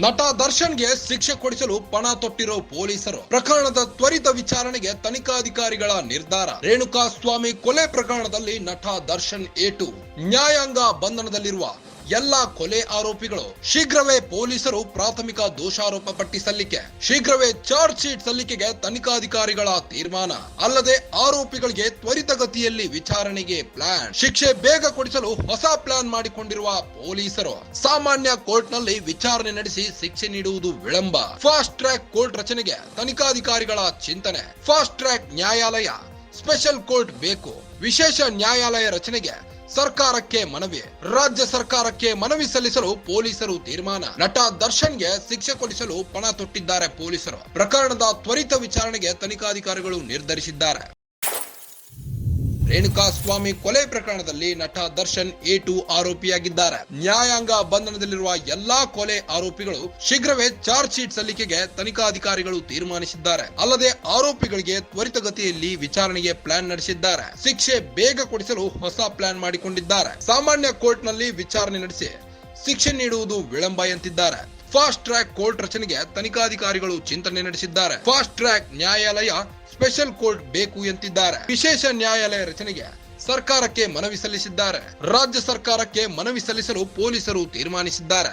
ನಟ ದರ್ಶನ್ಗೆ ಶಿಕ್ಷೆ ಕೊಡಿಸಲು ಪಣ ತೊಟ್ಟಿರೋ ಪೊಲೀಸರು. ಪ್ರಕರಣದ ತ್ವರಿತ ವಿಚಾರಣೆಗೆ ತನಿಖಾಧಿಕಾರಿಗಳ ನಿರ್ಧಾರ. ರೇಣುಕಾಸ್ವಾಮಿ ಕೊಲೆ ಪ್ರಕರಣದಲ್ಲಿ ನಟ ದರ್ಶನ್ ಏಟು. ನ್ಯಾಯಾಂಗ ಬಂಧನದಲ್ಲಿರುವ ಎಲ್ಲಾ ಕೊಲೆ ಆರೋಪಿಗಳು. ಶೀಘ್ರವೇ ಪೊಲೀಸರು ಪ್ರಾಥಮಿಕ ದೋಷಾರೋಪ ಪಟ್ಟಿ ಸಲ್ಲಿಕೆ. ಶೀಘ್ರವೇ ಚಾರ್ಜ್ ಶೀಟ್ ಸಲ್ಲಿಕೆಗೆ ತನಿಖಾಧಿಕಾರಿಗಳ ತೀರ್ಮಾನ. ಅಲ್ಲದೆ ಆರೋಪಿಗಳಿಗೆ ತ್ವರಿತಗತಿಯಲ್ಲಿ ವಿಚಾರಣೆಗೆ ಪ್ಲಾನ್. ಶಿಕ್ಷೆ ಬೇಗ ಕೊಡಿಸಲು ಹೊಸ ಪ್ಲಾನ್ ಮಾಡಿಕೊಂಡಿರುವ ಪೊಲೀಸರು. ಸಾಮಾನ್ಯ ಕೋರ್ಟ್ ನಲ್ಲಿ ವಿಚಾರಣೆ ನಡೆಸಿ ಶಿಕ್ಷೆ ನೀಡುವುದು ವಿಳಂಬ. ಫಾಸ್ಟ್ ಟ್ರ್ಯಾಕ್ ಕೋರ್ಟ್ ರಚನೆಗೆ ತನಿಖಾಧಿಕಾರಿಗಳ ಚಿಂತನೆ. ಫಾಸ್ಟ್ ಟ್ರ್ಯಾಕ್ ನ್ಯಾಯಾಲಯ, ಸ್ಪೆಷಲ್ ಕೋರ್ಟ್ ಬೇಕು. ವಿಶೇಷ ನ್ಯಾಯಾಲಯ ರಚನೆಗೆ ಸರ್ಕಾರಕ್ಕೆ ಮನವಿ. ರಾಜ್ಯ ಸರ್ಕಾರಕ್ಕೆ ಮನವಿ ಸಲ್ಲಿಸಲು ಪೊಲೀಸರು ತೀರ್ಮಾನ. ನಟ ದರ್ಶನ್ಗೆ ಶಿಕ್ಷೆ ಕೊಡಿಸಲು ಪಣ ತೊಟ್ಟಿದ್ದಾರೆ ಪೊಲೀಸರು. ಪ್ರಕರಣದ ತ್ವರಿತ ವಿಚಾರಣೆಗೆ ತನಿಖಾಧಿಕಾರಿಗಳು ನಿರ್ಧರಿಸಿದ್ದಾರೆ. ರೇಣುಕಾಸ್ವಾಮಿ ಕೊಲೆ ಪ್ರಕರಣದಲ್ಲಿ ನಟ ದರ್ಶನ್ ಏಟು ಆರೋಪಿಯಾಗಿದ್ದಾರೆ. ನ್ಯಾಯಾಂಗ ಬಂಧನದಲ್ಲಿರುವ ಎಲ್ಲಾ ಕೊಲೆ ಆರೋಪಿಗಳು. ಶೀಘ್ರವೇ ಚಾರ್ಜ್ ಶೀಟ್ ಸಲ್ಲಿಕೆಗೆ ತನಿಖಾಧಿಕಾರಿಗಳು ತೀರ್ಮಾನಿಸಿದ್ದಾರೆ. ಅಲ್ಲದೆ ಆರೋಪಿಗಳಿಗೆ ತ್ವರಿತಗತಿಯಲ್ಲಿ ವಿಚಾರಣೆಗೆ ಪ್ಲಾನ್ ನಡೆಸಿದ್ದಾರೆ. ಶಿಕ್ಷೆ ಬೇಗ ಕೊಡಿಸಲು ಹೊಸ ಪ್ಲಾನ್ ಮಾಡಿಕೊಂಡಿದ್ದಾರೆ. ಸಾಮಾನ್ಯ ಕೋರ್ಟ್ ನಲ್ಲಿ ವಿಚಾರಣೆ ನಡೆಸಿ ಶಿಕ್ಷೆ ನೀಡುವುದು ವಿಳಂಬ ಎಂತಿದ್ದಾರೆ. ಫಾಸ್ಟ್ ಟ್ರ್ಯಾಕ್ ಕೋರ್ಟ್ ರಚನೆಗೆ ತನಿಖಾಧಿಕಾರಿಗಳು ಚಿಂತನೆ ನಡೆಸಿದ್ದಾರೆ. ಫಾಸ್ಟ್ ಟ್ರ್ಯಾಕ್ ನ್ಯಾಯಾಲಯ, ಸ್ಪೆಷಲ್ ಕೋರ್ಟ್ ಬೇಕು ಎಂತಿದ್ದಾರೆ. ವಿಶೇಷ ನ್ಯಾಯಾಲಯ ರಚನೆಗೆ ಸರ್ಕಾರಕ್ಕೆ ಮನವಿ ಸಲ್ಲಿಸಿದ್ದಾರೆ. ರಾಜ್ಯ ಸರ್ಕಾರಕ್ಕೆ ಮನವಿ ಸಲ್ಲಿಸಲು ಪೊಲೀಸರು ತೀರ್ಮಾನಿಸಿದ್ದಾರೆ.